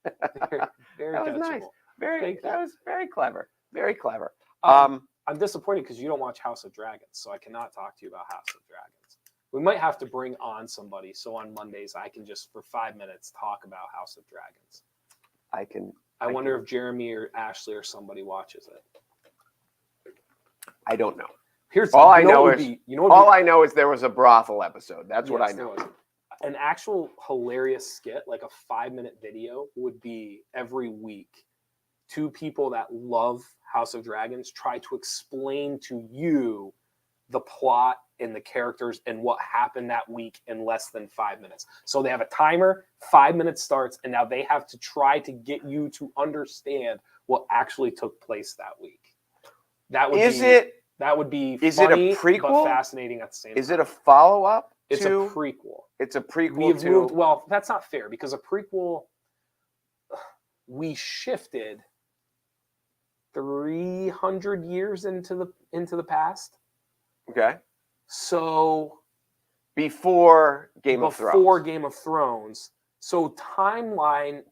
that was catchable. Nice. That was very clever. Very clever. I'm disappointed because you don't watch House of Dragons, so I cannot talk to you about House of Dragons. We might have to bring on somebody so on Mondays I can just for 5 minutes talk about House of Dragons. I can. I wonder if Jeremy or Ashley or somebody watches it. I don't know. Here's all I you know know what would is be, you know what all would be- I know is there was a brothel episode. That's what I Yes, there know. was. An actual hilarious skit, like a 5-minute video, would be every week. 2 people that love House of Dragons try to explain to you the plot and the characters and what happened that week in less than 5 minutes. So they have a timer, 5 minutes starts, and now they have to try to get you to understand what actually took place that week. That would that would be Is funny, it a prequel? but fascinating at the same time. Is it a follow-up? It's a prequel. It's a prequel We have to. moved. Well, that's not fair because a prequel. We shifted 300 years into the past. Okay. So Before Game of Thrones. before Game of Thrones. So timeline,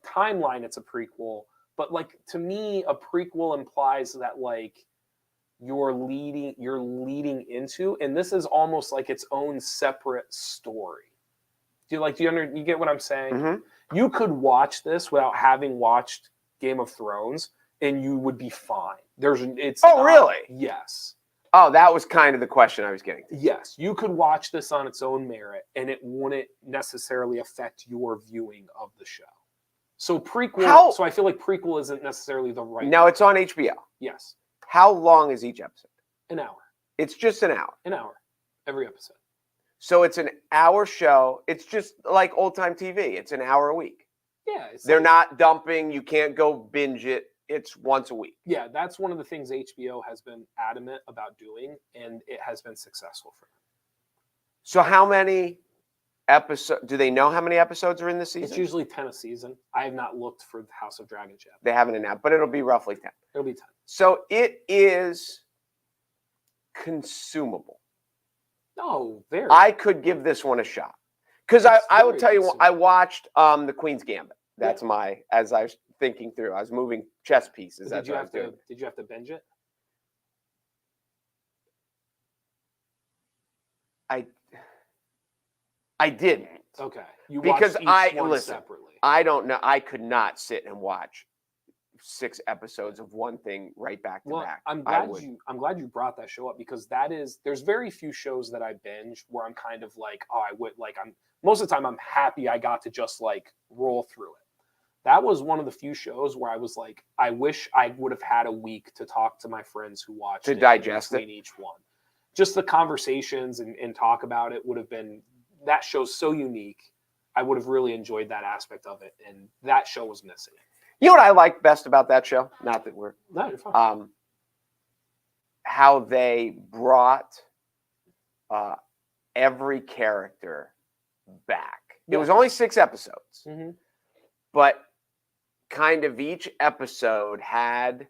it's a prequel. But like to me, a prequel implies that like you're leading into, and this is almost like its own separate story. Do you get what I'm saying? Mm-hmm. You could watch this without having watched Game of Thrones, and you would be fine. Really? Yes. Oh, that was kind of the question I was getting to. Yes, you could watch this on its own merit, and it wouldn't necessarily affect your viewing of the show. So prequel. So I feel like prequel isn't necessarily the right. Now it's on HBO. Yes. How long is each episode? An hour. It's just an hour. An hour. Every episode. So it's an hour show. It's just like old time TV. It's an hour a week. Yeah. They're not dumping. You can't go binge it. It's once a week. Yeah, that's one of the things HBO has been adamant about doing, and it has been successful for them. So how many episodes? Do they know how many episodes are in the season? It's usually 10 a season. I have not looked for the House of Dragons yet. They haven't announced, but it'll be roughly 10. It'll be 10. So it is consumable. No, very. I could give this one a shot. Because I will tell you, I watched The Queen's Gambit. That's as I was thinking through. I was moving chess pieces. Did you have to binge it? I didn't. Okay. You Because watched each one separately. I don't know. I could not sit and watch 6 episodes of one thing right back to back. I'm glad you brought that show up because there's very few shows that I binge where I'm kind of like, most of the time I'm happy I got to just like roll through it. That was one of the few shows where I was like, I wish I would have had a week to talk to my friends who watched to it digest between each one. Just the conversations and talk about it would have been, that show's so unique. I would have really enjoyed that aspect of it. And that show was missing. You know what I like best about that show? Not that we're No, you're fine. how they brought every character back. It was only 6 episodes, Mm-hmm. but kind of each episode had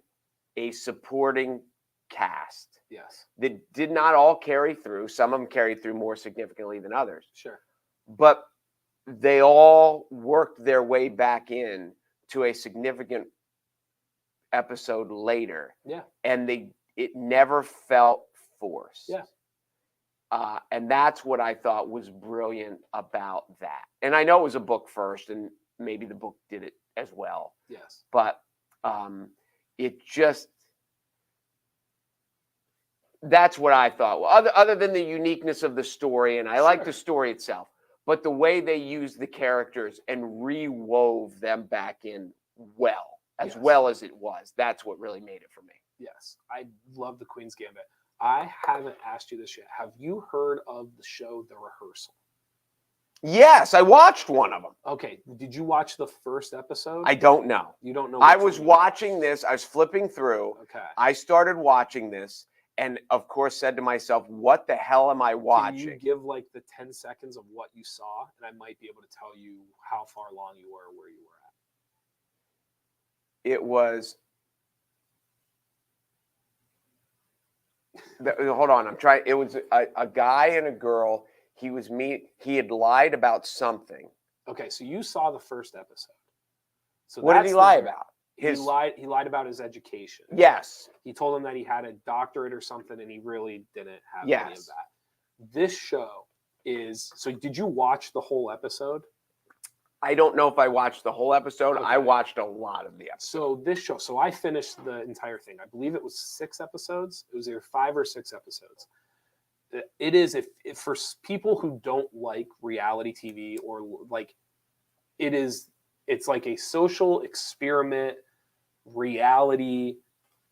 a supporting cast Yes. that did not all carry through. Some of them carried through more significantly than others, Sure. but they all worked their way back in to a significant episode later. Yeah. And it never felt forced. Yeah. And that's what I thought was brilliant about that. And I know it was a book first, and maybe the book did it as well. Yes. But it just, that's what I thought. Well, other than the uniqueness of the story, and I like the story itself, but the way they used the characters and rewove them back in well as it was, that's what really made it for me. Yes. I love The Queen's Gambit. I haven't asked you this yet. Have you heard of the show The Rehearsal? Yes, I watched one of them. Okay. Did you watch the first episode? I don't know. You don't know. I was watching this. I was flipping through. Okay. I started watching this and, of course, said to myself, what the hell am I watching? Can you give like the 10 seconds of what you saw? And I might be able to tell you how far along you were, where you were at. It was... Hold on. I'm trying. It was a guy and a girl. He had lied about something. Okay, so you saw the first episode. So what did he lie about? He lied about his education. Yes. He told him that he had a doctorate or something, and he really didn't have any of that. This show is. So, did you watch the whole episode? I don't know if I watched the whole episode. I Okay. watched a lot of the episodes. So this show, so I finished the entire thing. I believe it was 6 episodes. It was either 5 or 6 episodes. It is if for people who don't like reality TV or like it's like a social experiment reality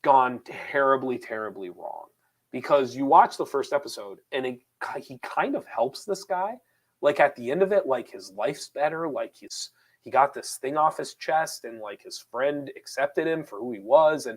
gone terribly, terribly wrong. Because you watch the first episode and he kind of helps this guy. Like at the end of it, like his life's better. Like he got this thing off his chest, and like his friend accepted him for who he was.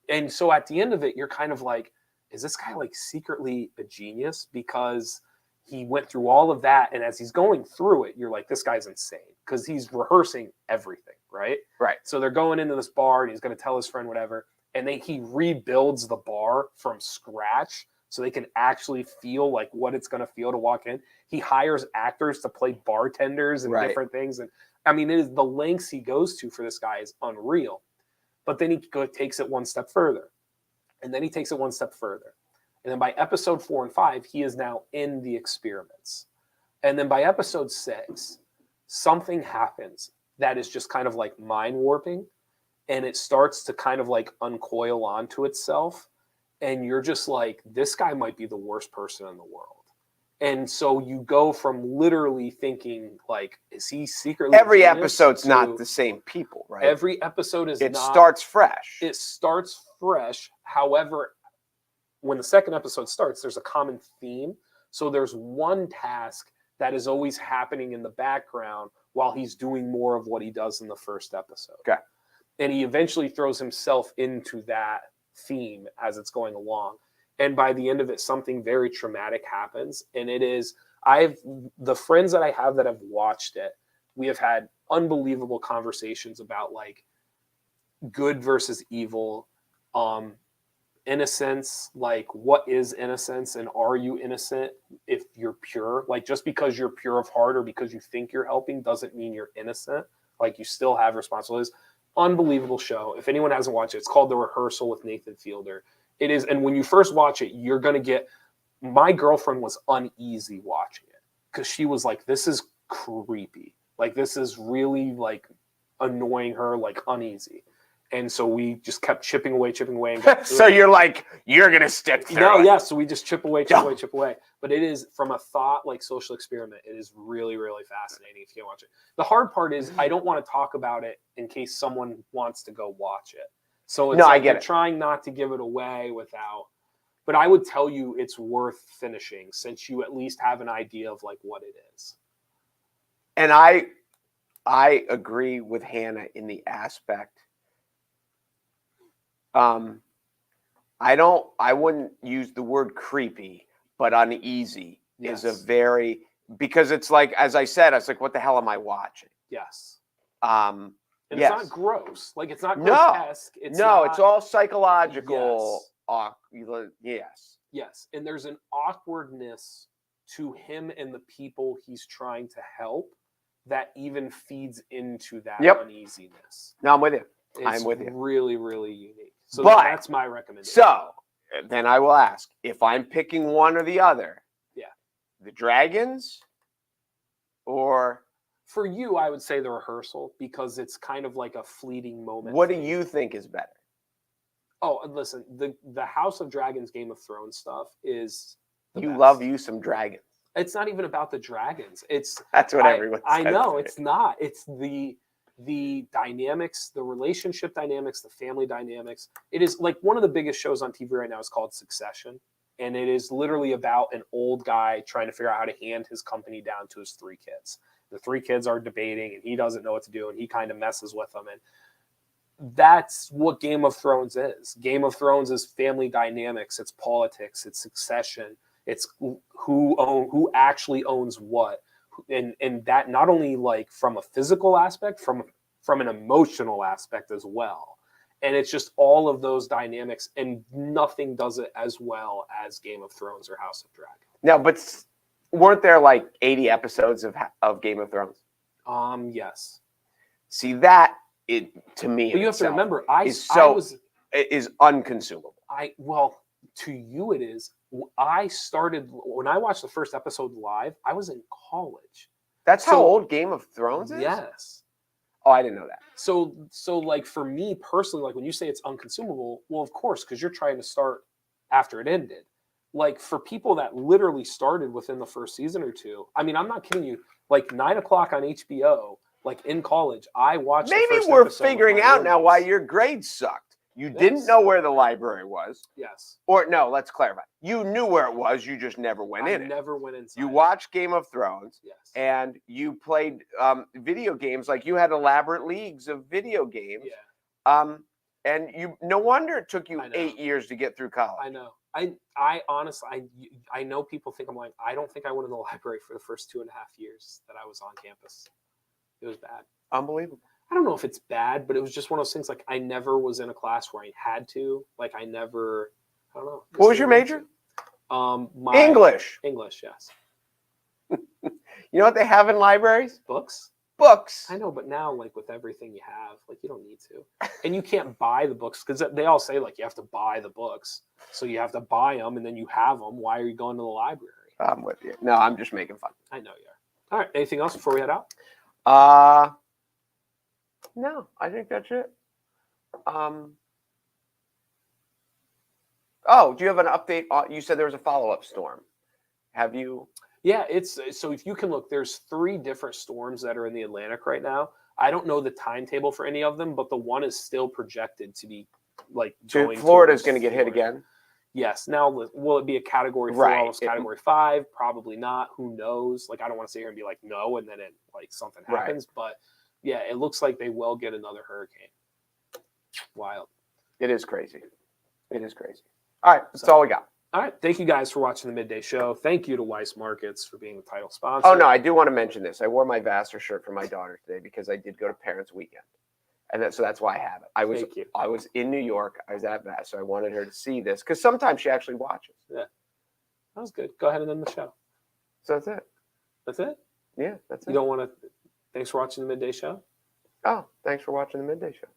And so at the end of it, you're kind of like, is this guy like secretly a genius? Because he went through all of that. And as he's going through it, you're like, this guy's insane. Because he's rehearsing everything, right? Right. So they're going into this bar and he's going to tell his friend whatever. And then he rebuilds the bar from scratch so they can actually feel like what it's going to feel to walk in. He hires actors to play bartenders and different things. And I mean, it is the lengths he goes to for this guy is unreal. But then he takes it one step further. And then he takes it one step further. And then by episode 4 and 5, he is now in the experiments. And then by episode 6, something happens that is just kind of like mind warping. And it starts to kind of like uncoil onto itself. And you're just like, this guy might be the worst person in the world. And so you go from literally thinking like, is he secretly Every genius episode's to not the same people, right? Every episode is it not. starts fresh. It starts fresh. However, when the second episode starts, there's a common theme. So there's one task that is always happening in the background while he's doing more of what he does in the first episode. Okay. And he eventually throws himself into that theme as it's going along. And by the end of it, something very traumatic happens. And it is, the friends that I have that have watched it, we have had unbelievable conversations about like good versus evil, innocence, like what is innocence and are you innocent if you're pure? Like just because you're pure of heart or because you think you're helping doesn't mean you're innocent. Like you still have responsibilities. Unbelievable show. If anyone hasn't watched it, it's called The Rehearsal with Nathan Fielder. It is, and when you first watch it, you're going to get, my girlfriend was uneasy watching it because she was like, this is creepy. Like this is really like annoying her, like uneasy. And so we just kept chipping away and got So it. you're like, you're going to stick through No, it. yeah. So we just chip away. But it is from a thought like social experiment. It is really, really fascinating if you can watch it. The hard part is I don't want to talk about it in case someone wants to go watch it. So it's No, like I get I'm it. trying not to give it away without, but I would tell you it's worth finishing since you at least have an idea of like what it is. And I agree with Hannah in the aspect. I wouldn't use the word creepy, but uneasy is Yes. a very, because it's like, as I said, I was like, what the hell am I watching? Yes. And And yes. it's not gross. Like it's not No. grotesque. It's not, all psychological. Yes. Yes. And there's an awkwardness to him and the people he's trying to help that even feeds into that Yep. uneasiness. No, I'm with you. It's I'm with you. really, really unique. So But- that's my recommendation. So then I will ask, if I'm picking one or the other, Yeah. the dragons or For you, I would say The Rehearsal because it's kind of like a fleeting moment. what do thing. you think is better? Oh, and listen, the House of Dragons, Game of Thrones stuff is the You best. love you some dragons. It's not even about the dragons. It's That's what everyone says. I know to me. it's not. It's the dynamics, the relationship dynamics, the family dynamics. It is like one of the biggest shows on TV right now is called Succession. And it is literally about an old guy trying to figure out how to hand his company down to his 3 kids. The 3 kids are debating and he doesn't know what to do and he kind of messes with them. And that's what Game of Thrones is. Game of Thrones is family dynamics, it's politics, it's succession, it's who actually owns what. And that not only like from a physical aspect, from an emotional aspect as well. And it's just all of those dynamics, and nothing does it as well as Game of Thrones or House of Dragon. Now, but weren't there like 80 episodes of Game of Thrones? Yes. See, that to me, But you have to remember, is unconsumable. Well, to you it is. I started when I watched the first episode live. I was in college. That's how So- old Game of Thrones is? Yes. Oh, I didn't know that. So like for me personally, like when you say it's unconsumable, well, of course, because you're trying to start after it ended. Like for people that literally started within the first season or two, I mean, I'm not kidding you. Like 9 o'clock on HBO, like in college, I watched. Maybe the first we're episode with figuring my out now why roommates. your grades sucked. You didn't Yes. know where the library was. Yes, Or no, let's clarify. You knew where it was, you just never went I in it. never went inside. You watched Game of Thrones. Yes. And you played video games, like you had elaborate leagues of video games. Yeah, And you, no wonder it took you I know. 8 years to get through college. I know. I honestly, I know people think I'm lying. I don't think I went in the library for the first 2.5 years that I was on campus. It was bad. Unbelievable. I don't know if it's bad, but it was just one of those things. Like I never was in a class where I had to. Like I never. I don't know. What was your major? My English. English, yes. You know what they have in libraries? Books. Books. I know, but now, like with everything you have, like you don't need to, and you can't buy the books because they all say like you have to buy the books. So you have to buy them, and then you have them. Why are you going to the library? I'm with you. No, I'm just making fun. I know you are. All right. Anything else before we head out? No, I think that's it. Oh, do you have an update? You said there was a follow-up storm. Have you? Yeah, it's so if you can look, there's 3 different storms that are in the Atlantic right now. I don't know the timetable for any of them, but the one is still projected to be like going. Florida's towards going to get hit Florida. again. Yes. Now, will it be a category 4, Right. almost category 5? Probably not. Who knows? Like, I don't want to sit here and be like, no, and then it like something Right. happens. But yeah, it looks like they will get another hurricane. Wild. It is crazy. It is crazy. All right, that's So- all we got. All right. Thank you guys for watching the Midday Show. Thank you to Weis Markets for being the title sponsor. Oh no, I do want to mention this. I wore my Vassar shirt for my daughter today because I did go to Parents Weekend, and so that's why I have it. Thank you. I was in New York. I was at Vassar, so I wanted her to see this because sometimes she actually watches. That was good. Go ahead and end the show. So that's it. That's it. Yeah, that's You it. don't want to. Thanks for watching the Midday Show. Oh, thanks for watching the Midday Show.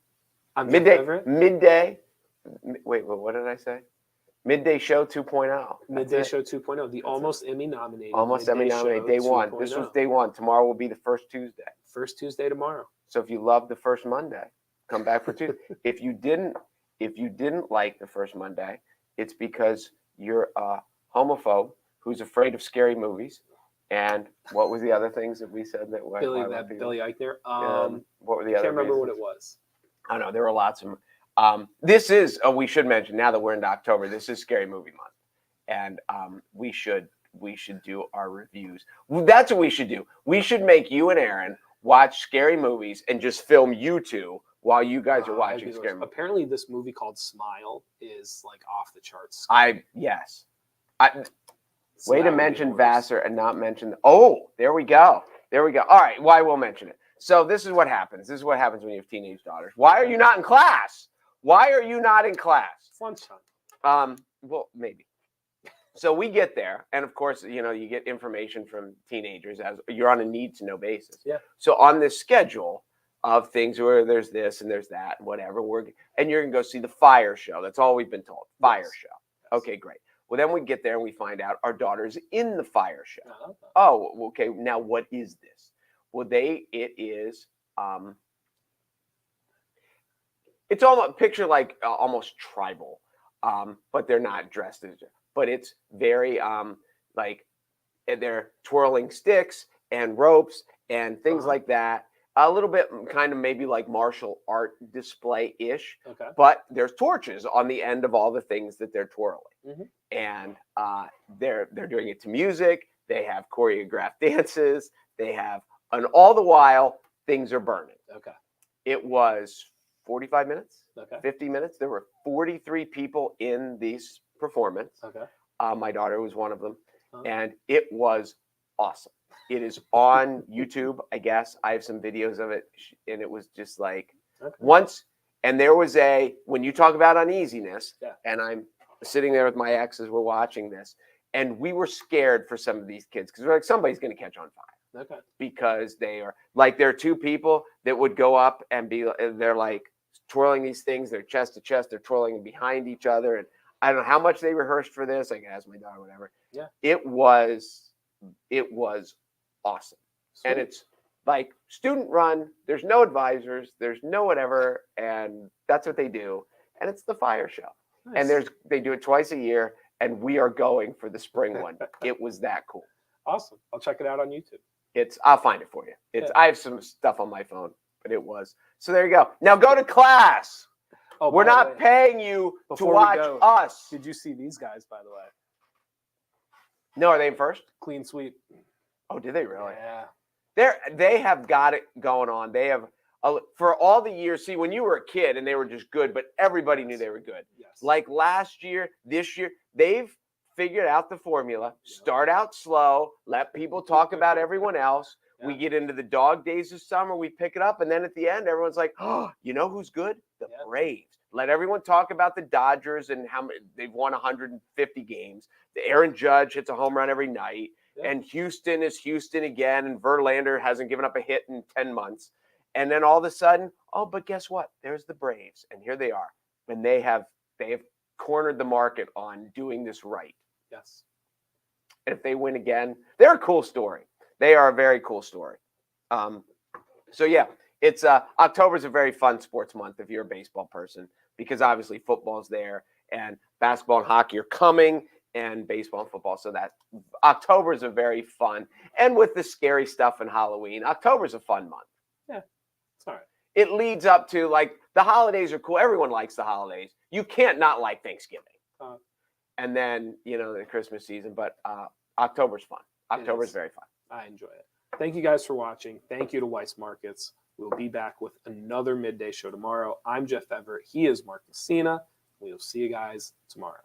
I'm Jeff Everett. Midday. Wait, what did I say? Midday Show 2.0. That's Midday it. Show 2.0, the almost Emmy-nominated. Almost Midday Emmy-nominated. Show Day 1. This 2.0. was day 1. Tomorrow will be the first Tuesday. First Tuesday tomorrow. So if you love the first Monday, come back for Tuesday. If you didn't like the first Monday, it's because you're a homophobe who's afraid of scary movies. And what was the other things that we said that Billy people- Eichner. what were the I other? can't remember what reasons? it was. I don't know. There were lots of. This is. We should mention now that we're into October. This is Scary Movie Month, and we should do our reviews. That's what we should do. We should make you and Aaron watch scary movies and just film you two while you guys are watching That'd be scary movies. Apparently, this movie called Smile is like off the charts. Yes. So Way that to would be mention worse. Vassar and not mention. Oh, there we go. There we go. All right. Well, I will mention it. So this is what happens. This is what happens when you have teenage daughters. Why are you not in class? Why are you not in class? It's lunchtime. Well, maybe. So we get there, and of course, you get information from teenagers as you're on a need-to-know basis. Yeah. So on this schedule of things where there's this and there's that and whatever, and you're gonna go see the fire show. That's all we've been told. Fire Yes. show. Yes. Okay, great. Well, then we get there and we find out our daughter's in the fire show. Uh-huh. Oh, okay. Now what is this? Well, it is. It's almost picture like almost tribal, but they're not dressed as. But it's very like they're twirling sticks and ropes and things Uh-huh. like that. A little bit kind of maybe like martial art display-ish, Okay. but there's torches on the end of all the things that they're twirling. Mhm. And they're doing it to music. They have choreographed dances. They have, and all the while things are burning. Okay. It was 45 minutes, Okay. 50 minutes. There were 43 people in this performance. Okay. My daughter was one of them, Uh-huh. and it was awesome. It is on YouTube, I guess. I have some videos of it, and it was just like Okay. once. And there was when you talk about uneasiness, Yeah. and I'm sitting there with my ex as we're watching this, and we were scared for some of these kids because we're like, somebody's going to catch on fire. Okay. Because they are like, there are two people that would go up and they're like twirling these things, they're chest to chest, they're twirling behind each other. And I don't know how much they rehearsed for this. I can ask my daughter, whatever. Yeah. It was awesome. And it's like student run. There's no advisors. There's no whatever. And that's what they do. And it's the fire show. Nice. And they do it twice a year. And we are going for the spring one. It was that cool. Awesome. I'll check it out on YouTube. I'll find it for you. Yeah. I have some stuff on my phone, but it was. So there you go. Now go to class. Oh, We're by the not way, paying you to before we watch go, us. Did you see these guys, by the way? No, are they in first? Clean sweep. Oh, did they really? Yeah. They have got it going on. They have for all the years. See, when you were a kid and they were just good, but everybody knew they were good. Yes. Like last year, this year, they've figured out the formula. Start out slow. Let people talk about everyone else. Yeah. We get into the dog days of summer. We pick it up, and then at the end, everyone's like, "Oh, you know who's good? The Yeah. Braves." Let everyone talk about the Dodgers and how they've won 150 games. The Aaron Judge hits a home run every night. Yeah. And Houston is Houston again, and Verlander hasn't given up a hit in 10 months. And then all of a sudden, oh, but guess what? There's the Braves, and here they are. And they have cornered the market on doing this right. Yes. And if they win again, they're a cool story. They are a very cool story. So yeah, it's October's a very fun sports month if you're a baseball person, because obviously football's there and basketball and hockey are coming, and baseball and football. So that October is a very fun, and with the scary stuff in Halloween, October's a fun month. Yeah, it's all right. It leads up to, like, the holidays are cool. Everyone likes the holidays. You can't not like Thanksgiving. And then, the Christmas season, but October's fun. October's very fun. I enjoy it. Thank you guys for watching. Thank you to Weis Markets. We'll be back with another Midday Show tomorrow. I'm Jeff Everett. He is Mark Messina. We'll see you guys tomorrow.